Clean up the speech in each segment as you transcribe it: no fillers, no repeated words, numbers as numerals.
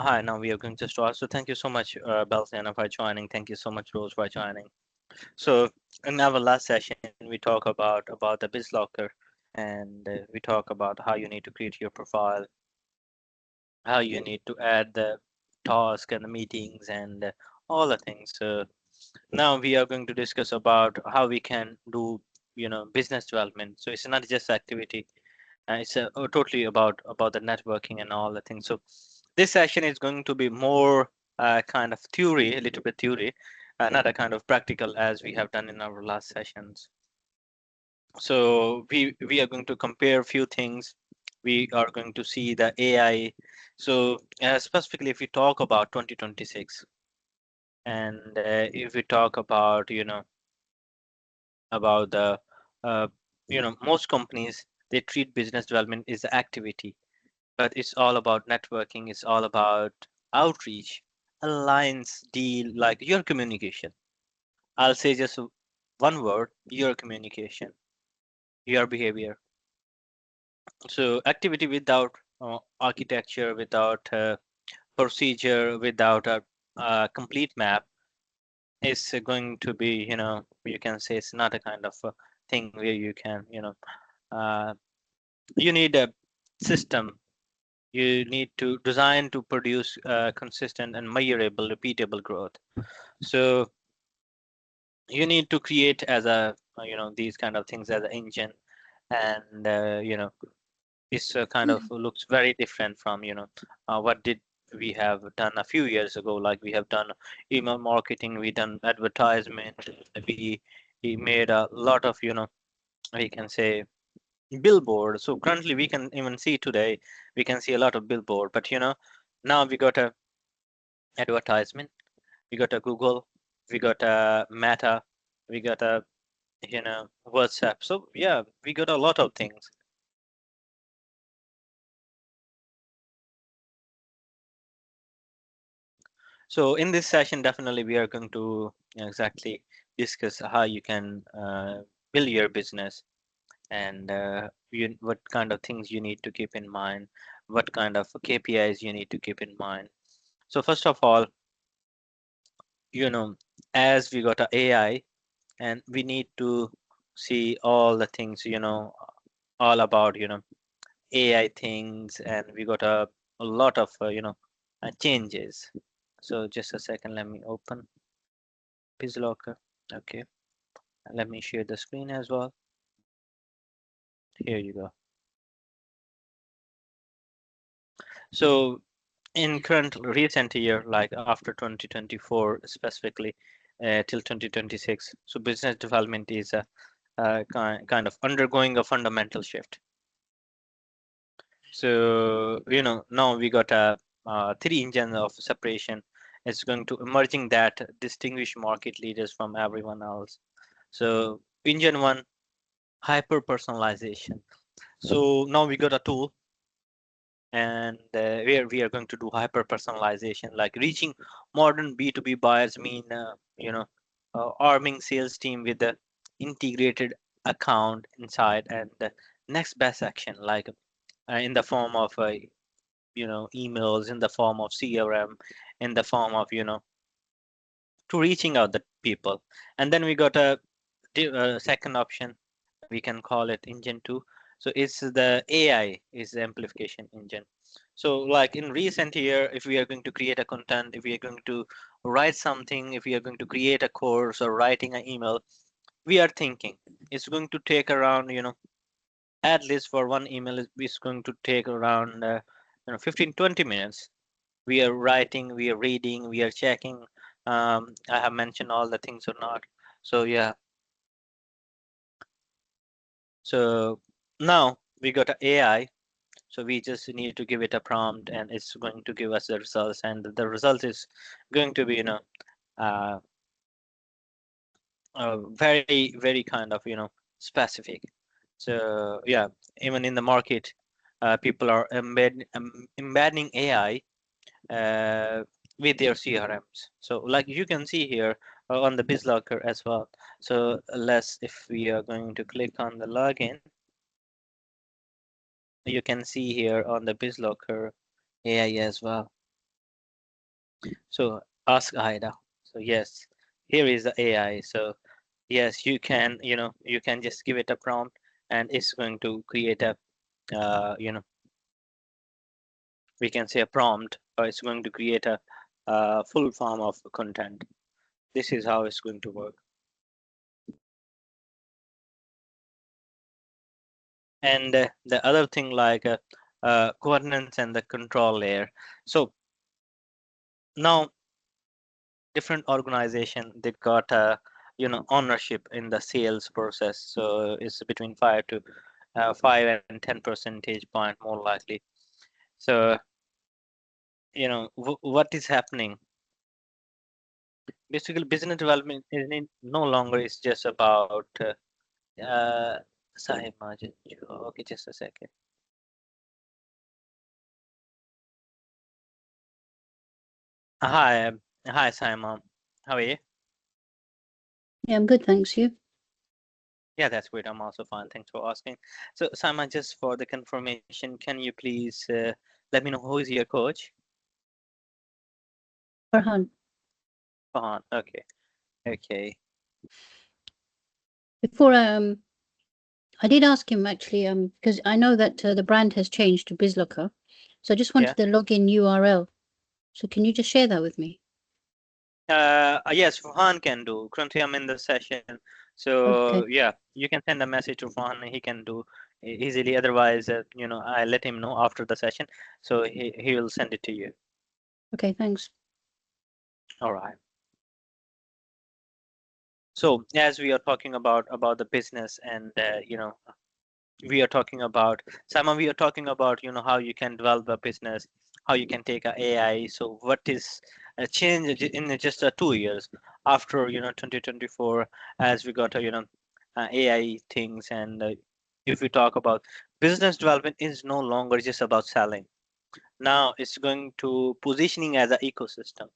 Hi, now we are going to start. So thank you so much, Belsiana, for joining. Thank you so much, Rose, for joining. So in our last session, we talk about the Bizlockr, and we talk about how you need to create your profile, how you need to add the task and the meetings and all the things. So now we are going to discuss about how we can do, business development. So it's not just activity. It's totally about the networking and all the things. So this session is going to be more kind of theory, a little bit theory, not a kind of practical as we have done in our last sessions. So we are going to compare a few things. We are going to see the AI. So specifically, if we talk about 2026, and if we talk about about the uh, most companies, they treat business development as an activity, but it's all about networking. It's all about outreach, alliance, deal, like your communication. I'll say just one word: your communication, your behavior. So activity without architecture, without procedure, without a complete map is going to be, you can say it's not a kind of thing where you can, uh, you need a system. You need to design to produce consistent and measurable, repeatable growth. So you need to create as a, these kind of things as an engine, and this kind of looks very different from what did we have done a few years ago. Like we have done email marketing, we done advertisement, we made a lot of we can say billboard. So currently we can even see today, we can see a lot of billboard, but now we got a advertisement, we got a Google, we got a Meta, we got a WhatsApp. So yeah, we got a lot of things. So in this session, definitely we are going to exactly discuss how you can build your business, and what kind of things you need to keep in mind, what kind of KPIs you need to keep in mind. So first of all, you know, as we got a AI, and we need to see all the things, all about, AI things, and we got a lot of, changes. So just a second, let me open Bizlockr. Okay, let me share the screen as well. Here you go. So in current recent year, like after 2024 specifically, till 2026, so business development is kind of undergoing a fundamental shift. So now we got a three engines of separation. It's going to emerging that distinguish market leaders from everyone else. So engine one, hyper personalization. So now we got a tool, and where we are going to do hyper personalization, like reaching modern B2B buyers mean arming sales team with the integrated account inside, and the next best action, like in the form of emails, in the form of CRM, in the form of to reaching out the people. And then we got a second option, we can call it engine 2. So it's the AI is the amplification engine. So like in recent year, if we are going to create a content, if we are going to write something, if we are going to create a course or writing an email, we are thinking it's going to take around, at least for one email is going to take around 15-20 minutes. We are writing, we are reading, we are checking, I have mentioned all the things or not. So yeah, so now we got a AI. So we just need to give it a prompt, and it's going to give us the results, and the result is going to be uh, very kind of specific. So yeah, even in the market, people are embedding AI with their CRMs. So like you can see here on the Bizlockr as well. So let's, if we are going to click on the login, you can see here on the Bizlockr AI as well. So ask Ida. So yes, here is the AI. So yes, you can, you can just give it a prompt and it's going to create a, we can say a prompt, or it's going to create a, full form of content. This is how it's going to work. And the other thing, like governance and the control layer. So now different organization, they got ownership in the sales process. So it's between 5 and 10 percentage point more likely. So what is happening, basically business development is no longer is just about Sahib Majid. Okay, just a second. Hi, hi Simon, how are you? Yeah, I'm good, thanks. You? Yeah, that's great. I'm also fine. Thanks for asking. So, Simon, just for the confirmation, can you please let me know who is your coach? Farhan. Fahan. Okay. Okay. Before I did ask him actually, because I know that the brand has changed to Bizlockr, so I just Yeah. wanted the login URL. So can you just share that with me? Yes, Fahan can do. Currently, I'm in the session. So, Okay, yeah, you can send a message to Fahan. He can do easily. Otherwise, I let him know after the session. So he will send it to you. okay, thanks. All right. So as we are talking about the business, and we are talking about, Simon, we are talking about how you can develop a business, how you can take a AI. So what is a change in just 2 years after 2024, as we got AI things. And if we talk about business development, is no longer just about selling. Now it's going to positioning as an ecosystem.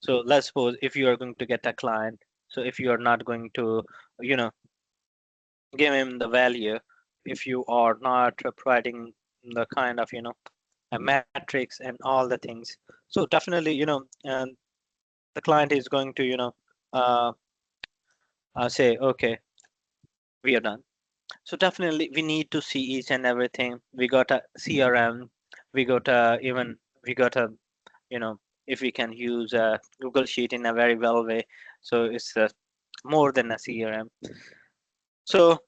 So let's suppose if you are going to get a client, so if you are not going to you know give him the value, if you are not providing the kind of metrics and all the things, so definitely and the client is going to uh, say, okay, we are done. So definitely we need to see each and everything. We got a CRM, we got a even we got a you know if we can use a Google Sheet in a very well way, so it's more than a CRM. So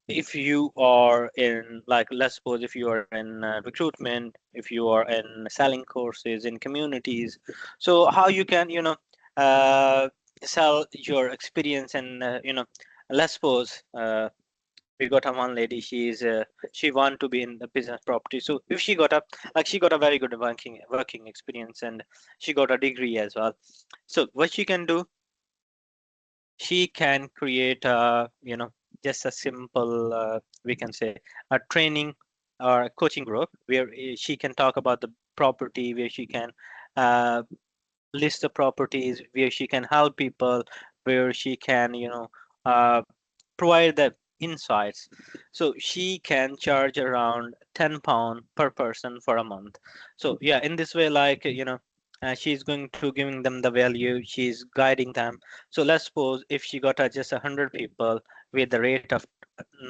if you are in, like, let's suppose if you are in recruitment, if you are in selling courses in communities, so how you can uh, sell your experience. And let's suppose we got a one lady, she want to be in the business property. So if she got a, like, she got a very good working experience, and she got a degree as well. So what she can do, she can create a just a simple we can say a training or a coaching group where she can talk about the property, where she can uh, list the properties, where she can help people, where she can uh, provide the insights. So she can charge around £10 per person for a month. So yeah, in this way, like she's going to giving them the value, she's guiding them. So let's suppose if she got just 100 people with the rate of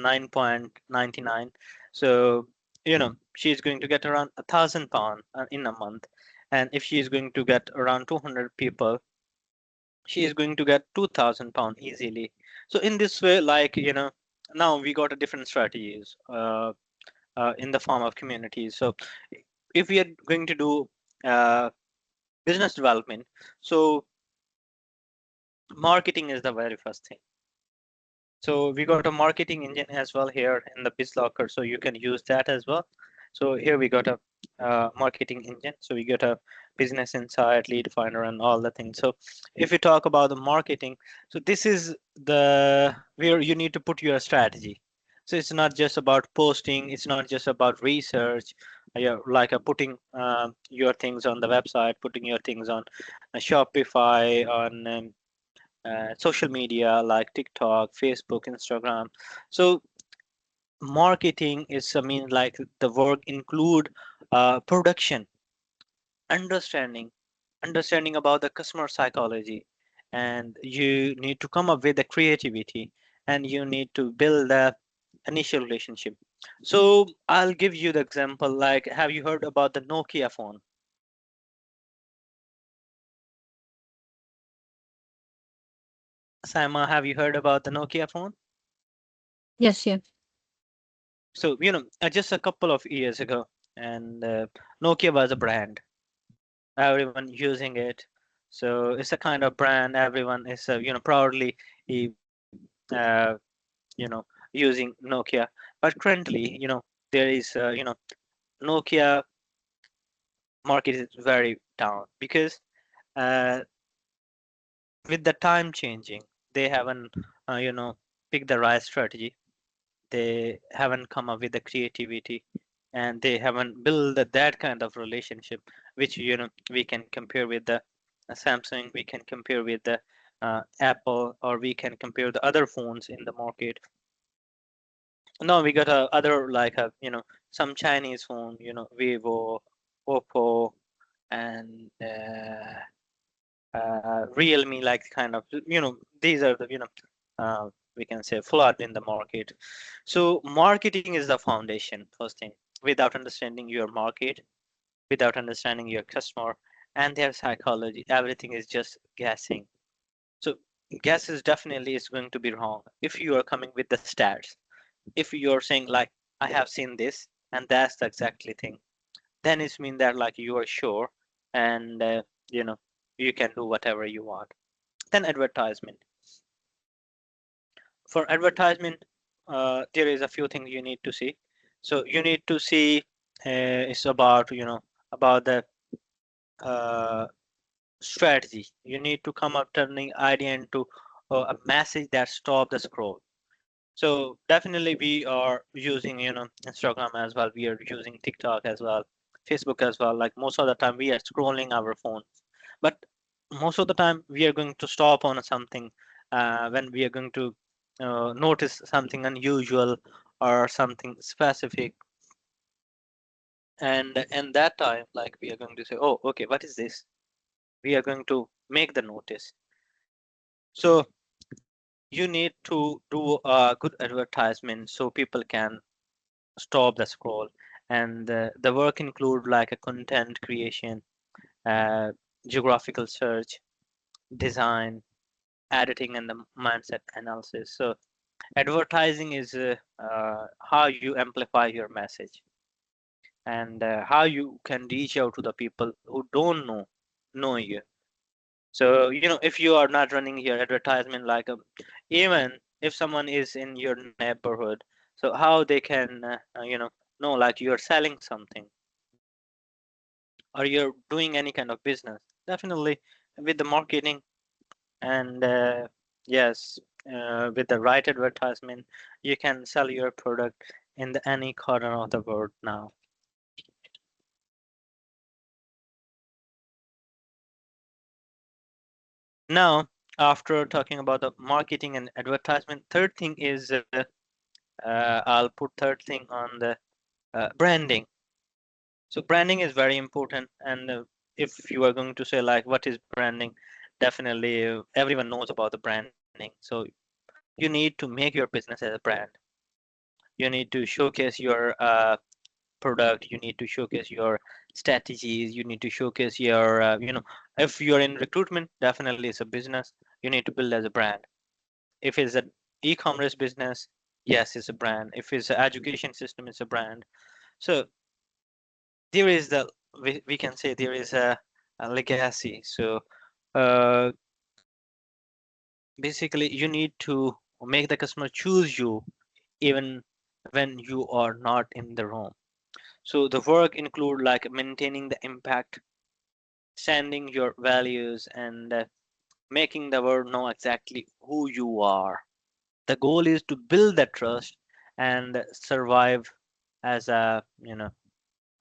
9.99, so she's going to get around £1,000 in a month. And if she's going to get around 200 people, she is going to get £2,000 easily. So in this way, like now we got a different strategies in the form of communities. So if we are going to do uh, business development, so marketing is the very first thing. So we got a marketing engine as well here in the Bizlockr, so you can use that as well. So here we got a marketing engine. So we got a business insight, lead finder, and all the things. So if we talk about the marketing, so this is the where you need to put your strategy. So it's not just about posting, it's not just about research. Yeah, like putting your things on the website, putting your things on Shopify, on social media like TikTok, Facebook, Instagram. So marketing is, I mean, like the work include production. understanding understanding about the customer psychology, and you need to come up with the creativity, and you need to build the initial relationship. So I'll give you the example, like, have you heard about the Nokia phone? Sama, have you heard about the Nokia phone? Yes, yeah. So just a couple of years ago, and Nokia was a brand, everyone using it. So it's a kind of brand, everyone is proudly uh, using Nokia. But currently, there is Nokia market is very down because uh, with the time changing, they haven't picked the right strategy. They haven't come up with the creativity, and they haven't built that kind of relationship which we can compare with the Samsung, we can compare with the Apple, or we can compare the other phones in the market. No, we got other, like some Chinese phone, Vivo, Oppo, and Realme, like kind of these are the we can say flood in the market. So marketing is the foundation, first thing. Without understanding your market, without understanding your customer and their psychology, everything is just guessing. So guess is definitely is going to be wrong if you are coming with the stats. If you're saying like, I have seen this and that's the exactly thing, then it's mean that like you are sure, and you know you can do whatever you want. Then advertisement. For advertisement, there is a few things you need to see. So you need to see, it's about about the uh, strategy. You need to come up turning idea into a message that stop the scroll. So definitely we are using Instagram as well. We are using TikTok as well, Facebook as well. Like most of the time we are scrolling our phone, but most of the time we are going to stop on something when we are going to notice something unusual or something specific, and in that time, like, we are going to say, oh, okay, what is this? We are going to make the notice. So you need to do a good advertisement so people can stop the scroll, and the work include like a content creation, uh, geographical search, design, editing, and the mindset analysis. So advertising is how you amplify your message, and how you can reach out to the people who don't know you. So if you are not running your advertisement, like even if someone is in your neighborhood, so how they can know like you're selling something or you're doing any kind of business. Definitely with the marketing, and yes, with the right advertisement, you can sell your product in any corner of the world now. Now, after talking about the marketing and advertisement, third thing is I'll put third thing on the branding. So branding is very important, and if you are going to say like what is branding, definitely everyone knows about the branding. So you need to make your business as a brand. You need to showcase your product. You need to showcase your strategies. You need to showcase your if you're in recruitment, definitely it's a business. You need to build as a brand. If it's an e-commerce business, yes, it's a brand. If it's an education system, it's a brand. So there is we can say there is a legacy. So uh, basically you need to make the customer choose you even when you are not in the room. So the work include like maintaining the impact, sending your values, and making the world know exactly who you are. The goal is to build that trust and survive as a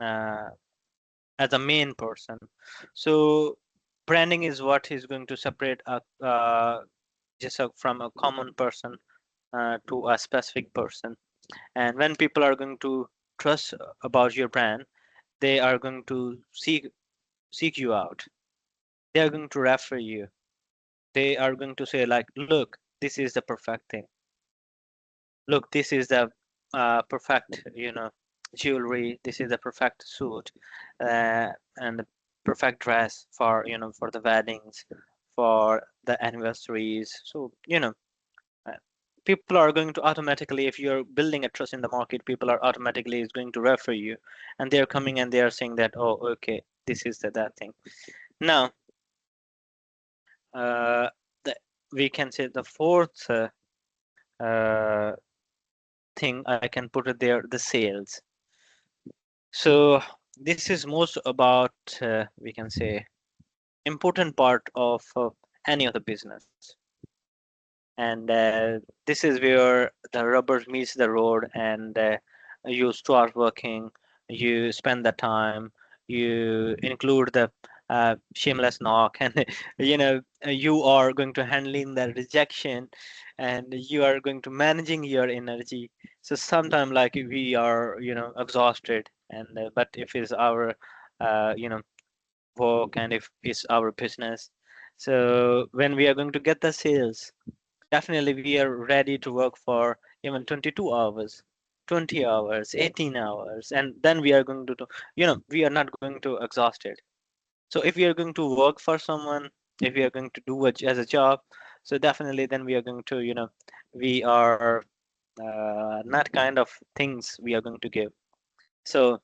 uh, as a main person. So branding is what is going to separate from a common person to a specific person. And when people are going to trust about your brand, they are going to see seek you out. They are going to refer you. They are going to say like, look, this is the perfect thing. Look, this is the perfect, jewelry. This is the perfect suit, and the perfect dress for, for the weddings, for the anniversaries. So, uh, people are going to automatically, if you're building a trust in the market, people are automatically is going to refer you, and they're coming and they are saying that, oh, okay, this is that thing. Now, uh, the, we can say the fourth uh, thing I can put it there, the sales. So this is most about, we can say, important part of any of the business. And this is where the rubber meets the road, and you start working, you spend the time, you include the shameless knock, and you are going to handling the rejection, and you are going to managing your energy. So sometimes like we are exhausted, and but if it's our work, and if it's our business, so when we are going to get the sales, definitely we are ready to work for even 22 hours, 20 hours, 18 hours, and then we are going to do, we are not going to exhaust it. So if we are going to work for someone, if we are going to do it as a job, so definitely then we are going to, we are not kind of things we are going to give. So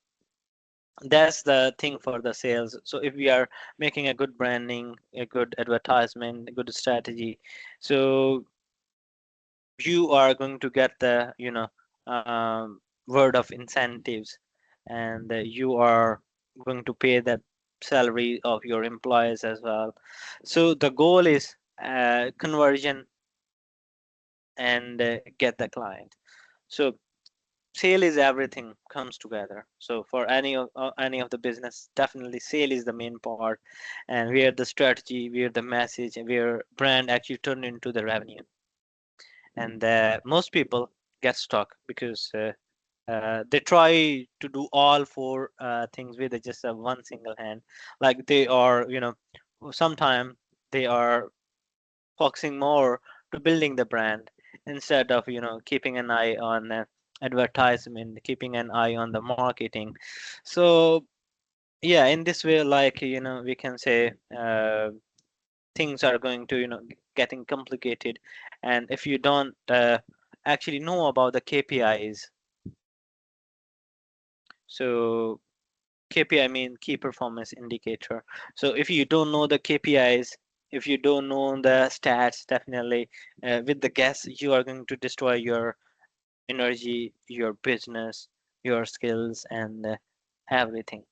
that's the thing for the sales. So if we are making a good branding, a good advertisement, a good strategy, so you are going to get the word of incentives, and you are going to pay the salary of your employees as well. So the goal is conversion, and get the client. So sale is everything comes together. So for any of the business, definitely sale is the main part, and where the strategy, where the message, and where brand actually turn into the revenue. And most people get stuck because they try to do all four things with just a one single hand. Like they are, sometimes they are focusing more to building the brand, instead of keeping an eye on advertisement, keeping an eye on the marketing. So yeah, in this way, like we can say things are going to getting complicated, and if you don't actually know about the KPIs. So KPI mean key performance indicator. So if you don't know the KPIs, if you don't know the stats, definitely with the guess, you are going to destroy your energy, your business, your skills, and everything.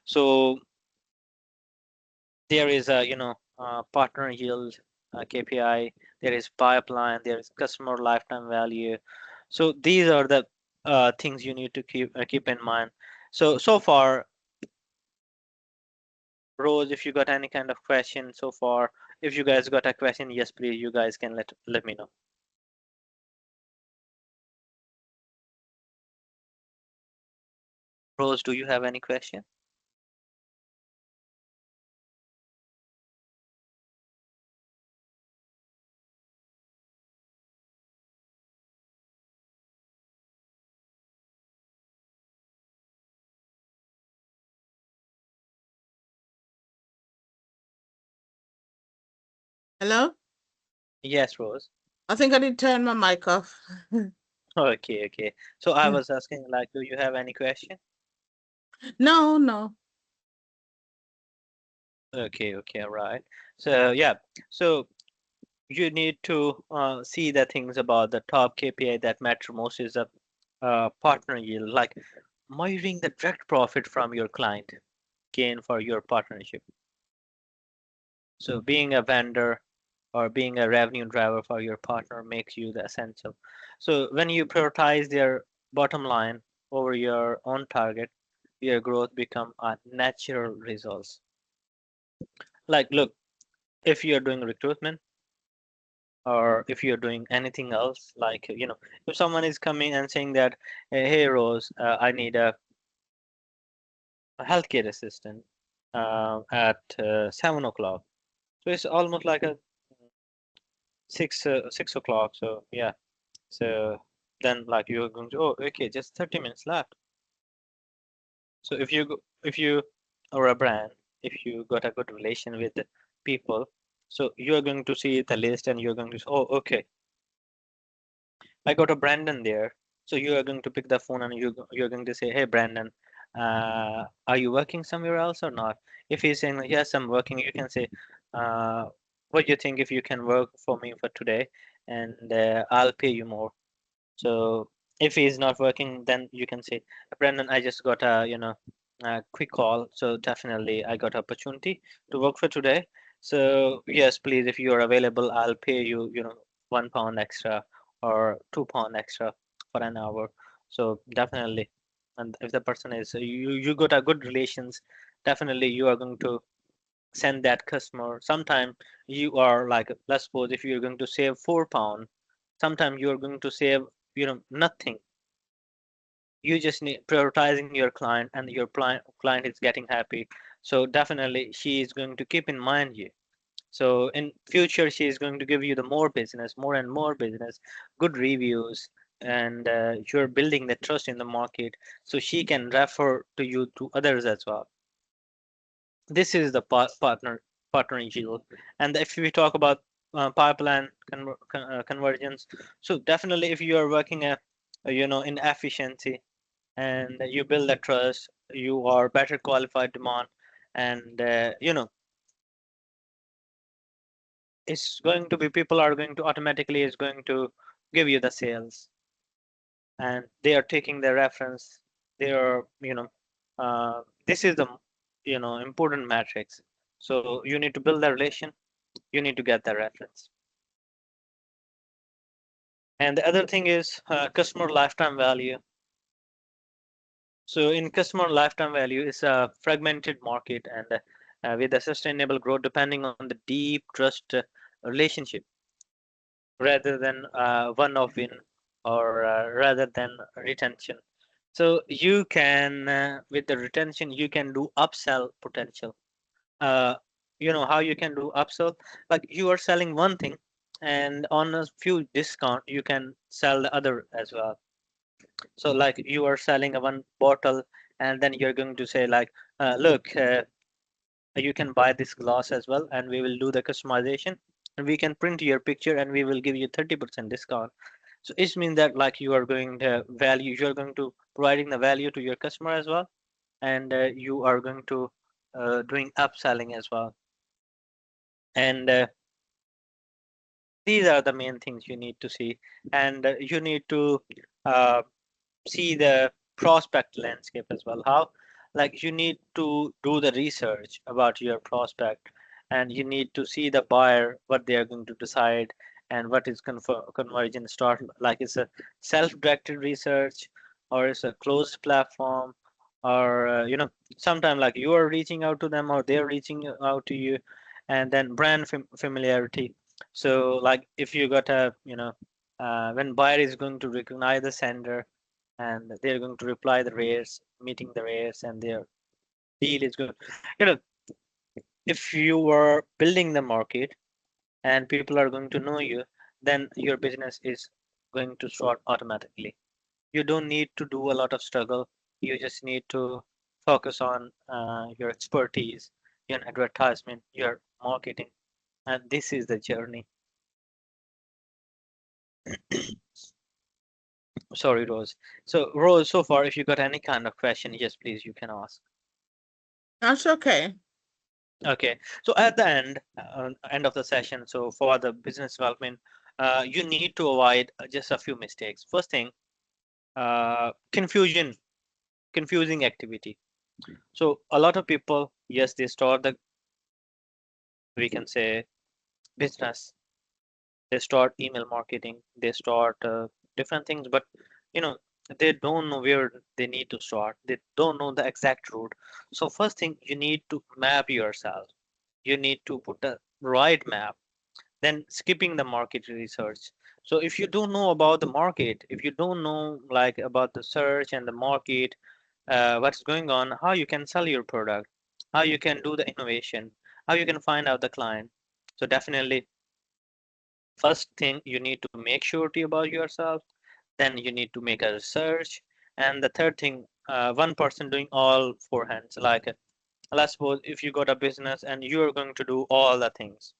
So there is a partner yield KPI. There is pipeline. There is customer lifetime value. So these are the things you need to keep in mind. So far, Rose, if you got any kind of question so far, if you guys got a question, yes, please, you guys can let me know. Rose, do you have any question? Hello? Yes, Rose. I think I did turn my mic off. Okay, okay. So I was asking, like, do you have any question? No, no. Okay, okay, right. So yeah, so you need to see the things about the top KPI that matter most is a partner yield, like measuring the direct profit from your client gain for your partnership. So being a vendor or being a revenue driver for your partner makes you the essential. So when you prioritize their bottom line over your own target, your growth become a natural results. Like, look, if you're doing recruitment, or if you're doing anything else, like if someone is coming and saying that, hey Rose, I need a healthcare assistant, at 7 o'clock. So it's almost like a 6 o'clock. So yeah. So then like you're going to, oh, okay, just 30 minutes left. So if you are a brand, if you got a good relation with the people, so you're going to see the list and you're going to say, oh, okay, I got a Brandon there. So you are going to pick the phone and you're going to say, hey, Brandon, are you working somewhere else or not? If he's saying, yes, I'm working, you can say, uh, what do you think if you can work for me for today and I'll pay you more. So if he's not working, then you can say, Brandon, I just got a quick call. So definitely I got opportunity to work for today. So yes, please, if you are available, I'll pay you, £1 extra or £2 extra for an hour. So definitely, and if the person is you got a good relations, definitely you are going to send that customer. Sometime you are like, let's suppose if you're going to save £4, sometime you're going to save nothing. You just need prioritizing your client and your client is getting happy. So definitely she is going to keep in mind you. So in future she is going to give you the more business, more and more business, good reviews, and you're building the trust in the market, so she can refer to you to others as well. This is the partnering deal. And if we talk about pipeline convergence, so definitely if you are working at in efficiency and you build that trust, you are better qualified demand, and it's going to be people are going to automatically is going to give you the sales, and they are taking the reference. They are this is the important matrix. So you need to build the relation, you need to get the reference. And the other thing is customer lifetime value. So in customer lifetime value is a fragmented market, and with a sustainable growth depending on the deep trust relationship rather than one-off win, or rather than retention. So you can with the retention you can do upsell potential. uh, how you can do upsell, like you are selling one thing and on a few discount you can sell the other as well. So like you are selling a one bottle, and then you're going to say like, look, you can buy this glass as well and we will do the customization and we can print your picture and we will give you 30% discount. So it means that like you are going to value, you are going to providing the value to your customer as well, and you are going to doing upselling as well. And these are the main things you need to see. And you need to uh, see the prospect landscape as well. How, like you need to do the research about your prospect, and you need to see the buyer what they are going to decide, and what is conversion start, like it's a self-directed research or it's a closed platform, or sometime like you are reaching out to them or they're reaching out to you. And then brand familiarity. So like if you got a when buyer is going to recognize the sender, and they're going to reply the rares, meeting the rares, and their deal is good. You know, if you are building the market and people are going to know you, then your business is going to start automatically. You don't need to do a lot of struggle. You just need to focus on your expertise, your advertisement, your marketing, and this is the journey. Sorry, Rose. So, Rose, so far, if you got any kind of question, yes, please, you can ask. That's okay. Okay, so at the end of the session, so for the business development, you need to avoid just a few mistakes. First thing, confusion, confusing activity. So a lot of people, yes, they start the, we can say, business. They start email marketing. They start different things, but you know, they don't know where they need to start. They don't know the exact route. So first thing, you need to map yourself. You need to put the right map, then skipping the market research. So if you don't know about the market, if you don't know like about the search and the market, what's going on, how you can sell your product, how you can do the innovation, how you can find out the client. So definitely, first thing you need to make surety about yourself, then you need to make a research, and the third thing, one person doing all four hands. Like let's suppose if you got a business and you're going to do all the things,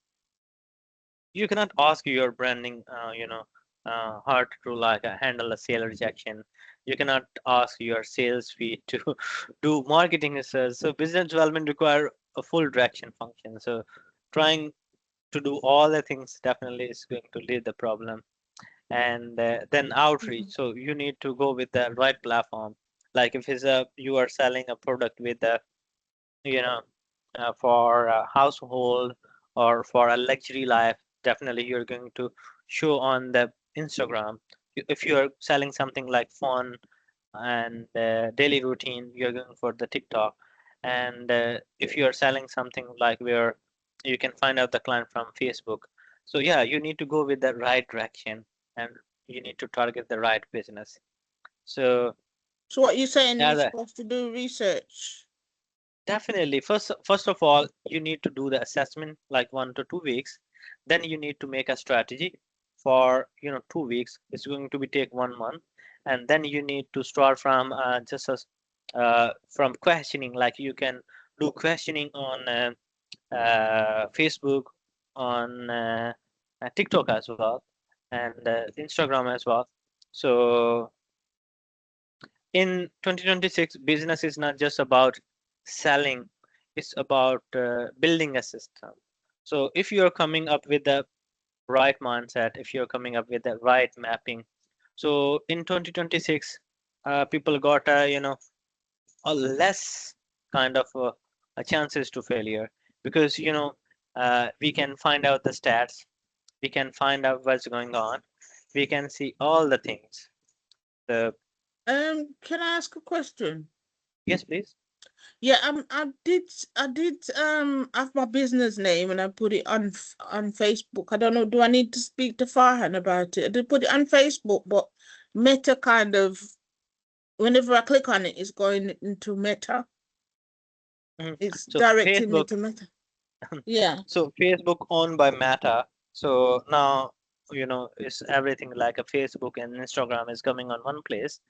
you cannot ask your branding, her to like handle a sale rejection. You cannot ask your sales feed to do marketing research. So business development require a full direction function. So trying to do all the things definitely is going to lead the problem. And then outreach. Mhm. So you need to go with the right platform. Like if it's a you are selling a product with a you know for a household or for a luxury life, definitely you're going to show on the Instagram. If you're selling something like phone and daily routine, you're going for the TikTok. And if you're selling something like where you can find out the client from Facebook. So yeah, you need to go with the right direction, and you need to target the right business. So So what you saying? yeah, You're supposed to do research. definitely. First of all, you need to do the assessment like 1 to 2 weeks. Then you need to make a strategy for 2 weeks. It's going to be take 1 month, and then you need to start from just as from questioning. Like you can do questioning on Facebook, on TikTok as well, and Instagram as well. So in 2026, business is not just about selling, it's about building a system. So if you're coming up with the right mindset, if you're coming up with the right mapping, so in 2026, people got a less kind of a chances to failure, because we can find out the stats, we can find out what's going on, we can see all the things. The Can I ask a question? Yes, please. Yeah, I did have my business name and I put it on Facebook. I don't know, do I need to speak to Farhan about it? I did put it on Facebook, but Meta kind of, whenever I click on it, it's going into Meta. Mhm. It's So directing me Facebook, to Meta. Yeah. so Facebook owned by Meta. So now, it's everything like a Facebook and Instagram is coming on one place.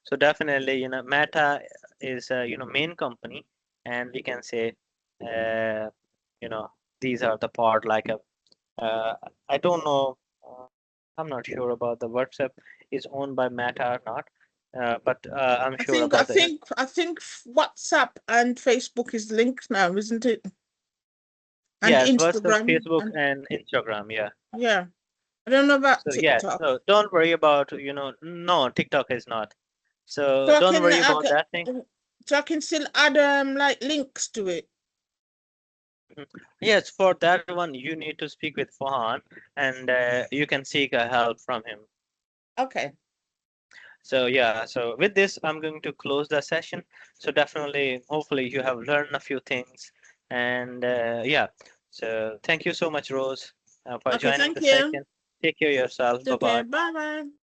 So definitely, Meta is main company, and we can say, uh, you know, these are the part like a. Uh, I don't know. I'm not sure about the WhatsApp is owned by Meta or not, but I'm I sure think I about the. think I think WhatsApp and Facebook is linked now, isn't it? And Yes, WhatsApp, Instagram Facebook, and and Instagram. Yeah. yeah. I don't know about So yes, TikTok. so don't worry about, no, TikTok is not. So So I don't can worry I about that thing. can so I can still add like links to it. Mhm. Yes, for that one, you need to speak with Fahan, and you can seek a help from him. Okay. So yeah, so with this, I'm going to close the session. So definitely, hopefully you have learned a few things. And yeah, so thank you so much, Rose, for Okay, joining thank the you. session. Take care of yourself. It's okay. Bye-bye. Bye bye.